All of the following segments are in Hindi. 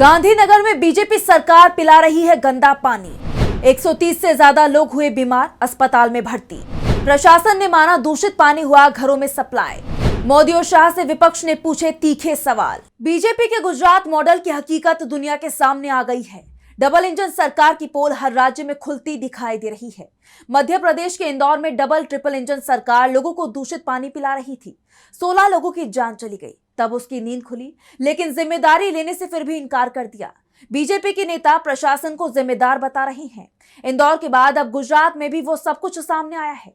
गांधीनगर में बीजेपी सरकार पिला रही है गंदा पानी। 130 से ज्यादा लोग हुए बीमार, अस्पताल में भर्ती। प्रशासन ने माना दूषित पानी हुआ घरों में सप्लाई। मोदी और शाह से विपक्ष ने पूछे तीखे सवाल। बीजेपी के गुजरात मॉडल की हकीकत दुनिया के सामने आ गई है। डबल इंजन सरकार की पोल हर राज्य में खुलती दिखाई दे रही है। मध्य प्रदेश के इंदौर में डबल ट्रिपल इंजन सरकार लोगों को दूषित पानी पिला रही थी। 16 लोगों की जान चली गई, तब उसकी नींद खुली, लेकिन जिम्मेदारी लेने से फिर भी इनकार कर दिया। बीजेपी के नेता प्रशासन को जिम्मेदार बता रहे हैं। इंदौर के बाद अब गुजरात में भी वो सब कुछ सामने आया है।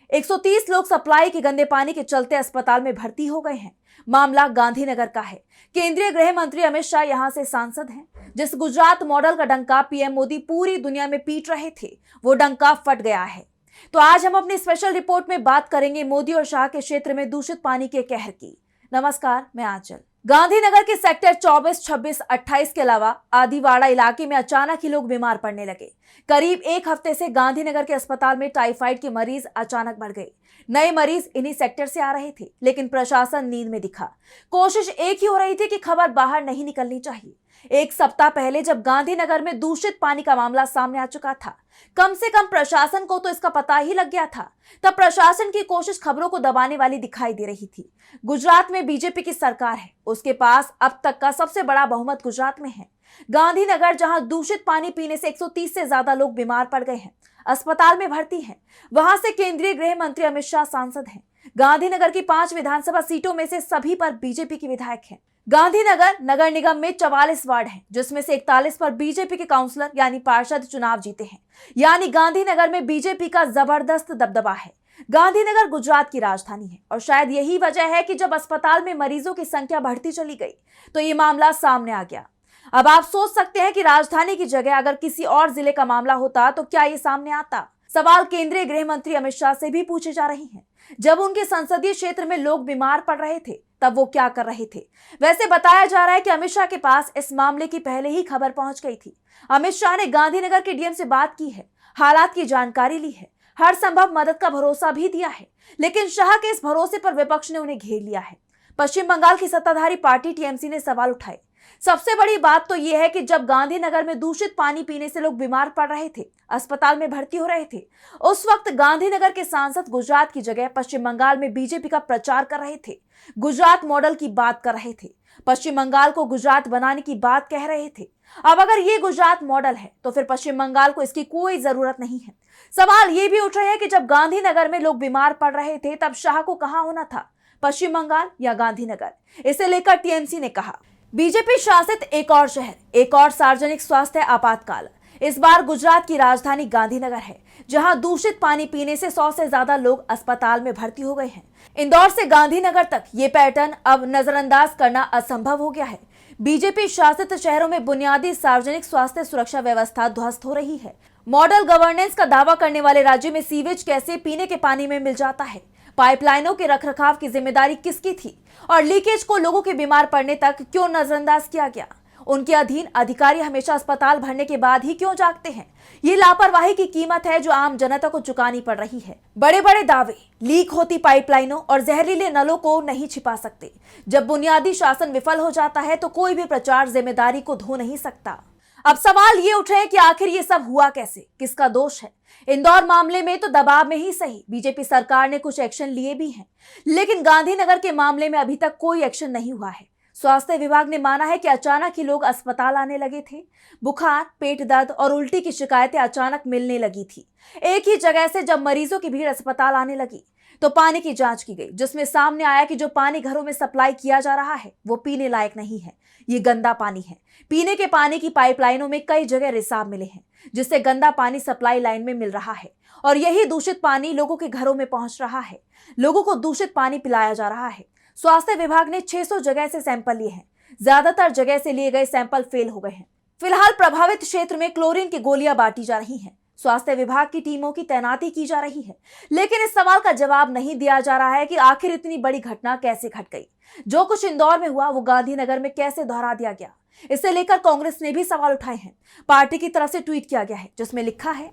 130 लोग सप्लाई के गंदे पानी के चलते अस्पताल में भर्ती हो गए हैं। मामला गांधीनगर का है। केंद्रीय गृह मंत्री अमित शाह यहां से सांसद हैं। जिस गुजरात मॉडल का डंका पीएम मोदी पूरी दुनिया में पीट रहे थे, वो डंका फट गया है। तो आज हम अपनी स्पेशल रिपोर्ट में बात करेंगे मोदी और शाह के क्षेत्र में दूषित पानी के कहर की। नमस्कार, मैं आंचल। गांधीनगर के सेक्टर 24, 26, 28 के अलावा आदिवाड़ा इलाके में अचानक ही लोग बीमार पड़ने लगे। करीब एक हफ्ते से गांधीनगर के अस्पताल में टाइफाइड के मरीज अचानक बढ़ गए। नए मरीज इन्हीं सेक्टर से आ रहे थे, लेकिन प्रशासन नींद में दिखा। कोशिश एक ही हो रही थी कि खबर बाहर नहीं निकलनी चाहिए। एक सप्ताह पहले जब गांधीनगर में दूषित पानी का मामला सामने आ चुका था, कम से कम प्रशासन को तो इसका पता ही लग गया था। तब प्रशासन की कोशिश खबरों को दबाने वाली दिखाई दे रही थी। गुजरात में बीजेपी की सरकार है, उसके पास अब तक का सबसे बड़ा बहुमत गुजरात में है। गांधीनगर, जहां दूषित पानी पीने से 130 से ज्यादा लोग बीमार पड़ गए हैं, अस्पताल में भर्ती हैं, वहां से केंद्रीय गृह मंत्री अमित शाह सांसद हैं। गांधीनगर की 5 विधानसभा सीटों में से सभी पर बीजेपी के विधायक हैं। गांधीनगर नगर निगम में 44 वार्ड हैं, जिसमें से 41 पर बीजेपी के काउंसलर यानी पार्षद चुनाव जीते हैं। यानी गांधीनगर में बीजेपी का जबरदस्त दबदबा है। गांधीनगर गुजरात की राजधानी है और शायद यही वजह है कि जब अस्पताल में मरीजों की संख्या बढ़ती चली गई तो ये मामला सामने आ गया। अब आप सोच सकते हैं कि राजधानी की जगह अगर किसी और जिले का मामला होता तो क्या ये सामने आता? सवाल केंद्रीय गृह मंत्री अमित शाह से भी पूछे जा रहे हैं। जब उनके संसदीय क्षेत्र में लोग बीमार पड़ रहे थे, तब वो क्या कर रहे थे? वैसे बताया जा रहा है कि अमित शाह के पास इस मामले की पहले ही खबर पहुंच गई थी। अमित शाह ने गांधीनगर के डीएम से बात की है, हालात की जानकारी ली है, हर संभव मदद का भरोसा भी दिया है। लेकिन शाह के इस भरोसे पर विपक्ष ने उन्हें घेर लिया है। पश्चिम बंगाल की सत्ताधारी पार्टी टीएमसी ने सवाल उठाए। सबसे बड़ी बात तो यह है कि जब गांधीनगर में दूषित पानी पीने से लोग बीमार पड़ रहे थे, अस्पताल में भर्ती हो रहे थे, उस वक्त गांधीनगर के सांसद गुजरात की जगह पश्चिम बंगाल में बीजेपी का प्रचार कर रहे थे, गुजरात मॉडल की बात कर रहे थे, पश्चिम बंगाल को गुजरात बनाने की बात कह रहे थे। अब अगर ये गुजरात मॉडल है तो फिर पश्चिम बंगाल को इसकी कोई जरूरत नहीं है। सवाल ये भी उठ रहे हैं कि जब गांधीनगर में लोग बीमार पड़ रहे थे, तब शाह को कहां होना था, पश्चिम बंगाल या गांधीनगर? इसे लेकर टीएमसी ने कहा, बीजेपी शासित एक और शहर, एक और सार्वजनिक स्वास्थ्य आपातकाल। इस बार गुजरात की राजधानी गांधीनगर है, जहां दूषित पानी पीने से 100 से ज्यादा लोग अस्पताल में भर्ती हो गए हैं। इंदौर से गांधीनगर तक ये पैटर्न अब नजरअंदाज करना असंभव हो गया है। बीजेपी शासित शहरों में बुनियादी सार्वजनिक स्वास्थ्य सुरक्षा व्यवस्था ध्वस्त हो रही है। मॉडल गवर्नेंस का दावा करने वाले राज्य में सीवेज कैसे पीने के पानी में मिल जाता है? पाइपलाइनों के रखरखाव की जिम्मेदारी किसकी थी? और लीकेज को लोगों के बीमार पड़ने तक क्यों नजरअंदाज किया गया? उनके अधीन अधिकारी हमेशा अस्पताल भरने के बाद ही क्यों जागते हैं? ये लापरवाही की कीमत है जो आम जनता को चुकानी पड़ रही है। बड़े बड़े दावे, लीक होती पाइपलाइनों और जहरीले नलों को नहीं छिपा सकते। जब बुनियादी शासन विफल हो जाता है तो कोई भी प्रचार जिम्मेदारी को धो नहीं सकता। अब सवाल ये उठ रहे हैं कि आखिर ये सब हुआ कैसे, किसका दोष है? इंदौर मामले में तो दबाव में ही सही, बीजेपी सरकार ने कुछ एक्शन लिए भी हैं, लेकिन गांधीनगर के मामले में अभी तक कोई एक्शन नहीं हुआ है। स्वास्थ्य विभाग ने माना है कि अचानक ही लोग अस्पताल आने लगे थे। बुखार, पेट दर्द और उल्टी की शिकायतें अचानक मिलने लगी थी। एक ही जगह से जब मरीजों की भीड़ अस्पताल आने लगी तो पानी की जांच की गई, जिसमें सामने आया कि जो पानी घरों में सप्लाई किया जा रहा है वो पीने लायक नहीं है। ये गंदा पानी है। पीने के पानी की पाइपलाइनों में कई जगह रिसाव मिले हैं, जिससे गंदा पानी सप्लाई लाइन में मिल रहा है और यही दूषित पानी लोगों के घरों में पहुंच रहा है। लोगों को दूषित पानी पिलाया जा रहा है। स्वास्थ्य विभाग ने 600 जगह से सैंपल लिए हैं। ज्यादातर जगह से लिए गए सैंपल फेल हो गए हैं। फिलहाल प्रभावित क्षेत्र में क्लोरीन की गोलियां बांटी जा रही हैं। स्वास्थ्य विभाग की टीमों की तैनाती की जा रही है, लेकिन इस सवाल का जवाब नहीं दिया जा रहा है कि आखिर इतनी बड़ी घटना कैसे घट गई। जो कुछ इंदौर में हुआ वो गांधीनगर में कैसे दोहरा दिया गया? इसे लेकर कांग्रेस ने भी सवाल उठाए हैं। पार्टी की तरफ से ट्वीट किया गया है, जिसमें लिखा है,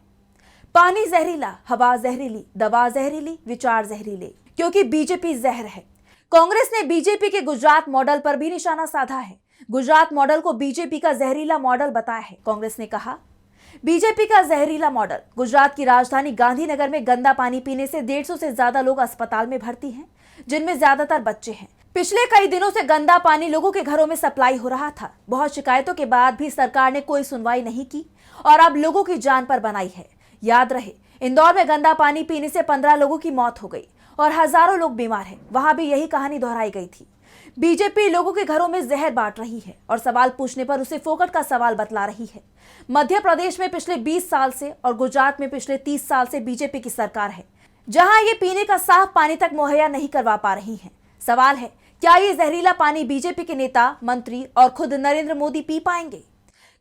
पानी जहरीला, हवा जहरीली, दवा जहरीली, विचार जहरीले, क्योंकि बीजेपी जहर है। कांग्रेस ने बीजेपी के गुजरात मॉडल पर भी निशाना साधा है। गुजरात मॉडल को बीजेपी का जहरीला मॉडल बताया है। कांग्रेस ने कहा, बीजेपी का जहरीला मॉडल। गुजरात की राजधानी गांधीनगर में गंदा पानी पीने से 150 से ज्यादा लोग अस्पताल में भर्ती हैं, जिनमें ज्यादातर बच्चे हैं। पिछले कई दिनों से गंदा पानी लोगों के घरों में सप्लाई हो रहा था। बहुत शिकायतों के बाद भी सरकार ने कोई सुनवाई नहीं की और अब लोगों की जान पर बनाई है। याद रहे, इंदौर में गंदा पानी पीने से 15 लोगों की मौत हो गई और हजारों लोग बीमार हैं। वहां भी यही कहानी दोहराई गई थी। बीजेपी लोगों के घरों में जहर बांट रही है और सवाल पूछने पर उसे फोकट का सवाल बतला रही है। मध्य प्रदेश में पिछले 20 साल से और गुजरात में पिछले 30 साल से बीजेपी की सरकार है, जहां ये पीने का साफ पानी तक मुहैया नहीं करवा पा रही है। सवाल है, क्या ये जहरीला पानी बीजेपी के नेता, मंत्री और खुद नरेंद्र मोदी पी पाएंगे?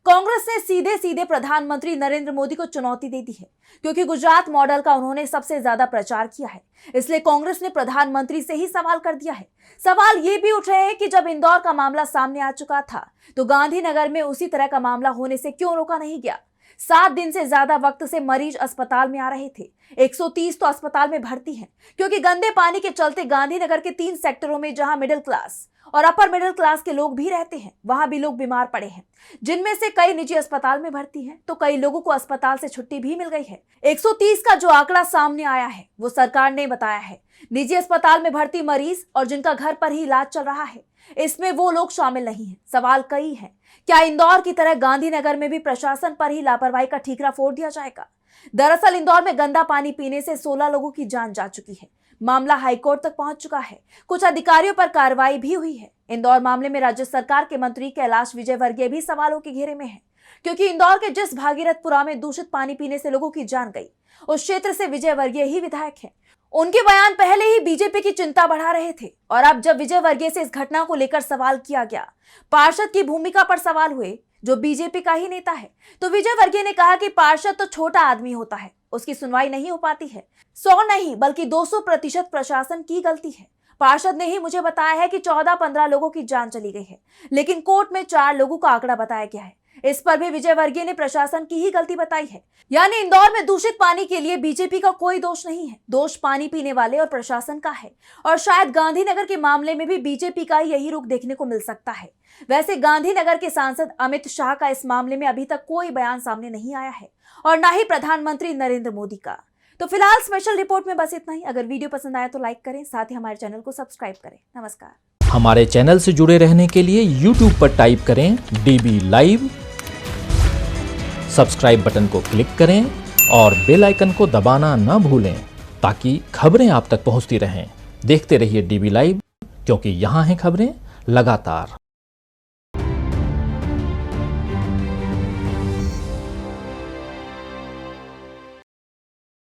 कांग्रेस ने सीधे सीधे प्रधानमंत्री नरेंद्र मोदी को चुनौती दे दी है, क्योंकि गुजरात मॉडल का उन्होंने सबसे ज्यादा प्रचार किया है। इसलिए कांग्रेस ने प्रधानमंत्री से ही सवाल कर दिया है। सवाल ये भी उठ रहे हैं कि जब इंदौर का मामला सामने आ चुका था, तो गांधीनगर में उसी तरह का मामला होने से क्यों रोका नहीं गया? 7 दिन से ज्यादा वक्त से मरीज अस्पताल में आ रहे थे। 130 तो अस्पताल में भर्ती हैं, क्योंकि गंदे पानी के चलते गांधीनगर के 3 सेक्टरों में जहां मिडिल क्लास और अपर मिडिल क्लास के लोग भी रहते हैं, वहां भी लोग बीमार पड़े हैं, जिनमें से कई निजी अस्पताल में भर्ती हैं, तो कई लोगों को अस्पताल से छुट्टी भी मिल गई है। 130 का जो आंकड़ा सामने आया है, वो सरकार ने बताया है। निजी अस्पताल में भर्ती मरीज और जिनका घर पर ही इलाज चल रहा है, इसमें वो लोग शामिल नहीं हैं। सवाल कई हैं, क्या इंदौर की तरह गांधीनगर में भी प्रशासन पर ही लापरवाही का ठीकरा फोड़ दिया जाएगा? दरअसल इंदौर में गंदा पानी पीने से 16 लोगों की जान जा चुकी है। मामला हाईकोर्ट तक पहुंच चुका है। कुछ अधिकारियों पर कार्रवाई भी हुई है। इंदौर मामले में राज्य सरकार के मंत्री कैलाश विजयवर्गीय भी सवालों के घेरे में हैं, क्योंकि इंदौर के जिस भागीरथपुरा में दूषित पानी पीने से लोगों की जान गई, उस क्षेत्र से विजयवर्गीय ही विधायक हैं। उनके बयान पहले ही बीजेपी की चिंता बढ़ा रहे थे और अब जब विजयवर्गीय से इस घटना को लेकर सवाल किया गया, पार्षद की भूमिका पर सवाल हुए, जो बीजेपी का ही नेता है, तो विजयवर्गीय ने कहा कि पार्षद तो छोटा आदमी होता है, उसकी सुनवाई नहीं हो पाती है। 100 नहीं बल्कि 200% प्रशासन की गलती है। पार्षद ने ही मुझे बताया है कि 14-15 लोगों की जान चली गई है, लेकिन कोर्ट में 4 लोगों का आंकड़ा बताया गया है। इस पर भी विजयवर्गीय ने प्रशासन की ही गलती बताई है। यानी इंदौर में दूषित पानी के लिए बीजेपी का कोई दोष नहीं है, दोष पानी पीने वाले और प्रशासन का है। और शायद गांधीनगर के मामले में भी बीजेपी का यही रुख देखने को मिल सकता है। वैसे गांधीनगर के सांसद अमित शाह का इस मामले में अभी तक कोई बयान सामने नहीं आया है और न ही प्रधानमंत्री नरेंद्र मोदी का। तो फिलहाल स्पेशल रिपोर्ट में बस इतना ही। अगर वीडियो पसंद आया तो लाइक करें, साथ ही हमारे चैनल को सब्सक्राइब करें। नमस्कार। हमारे चैनल से जुड़े रहने के लिए YouTube पर टाइप करें DB लाइव, सब्सक्राइब बटन को क्लिक करें और बेल आइकन को दबाना न भूलें, ताकि खबरें आप तक पहुंचती रहें। देखते रहिए DB लाइव, क्योंकि यहाँ हैं खबरें लगातार।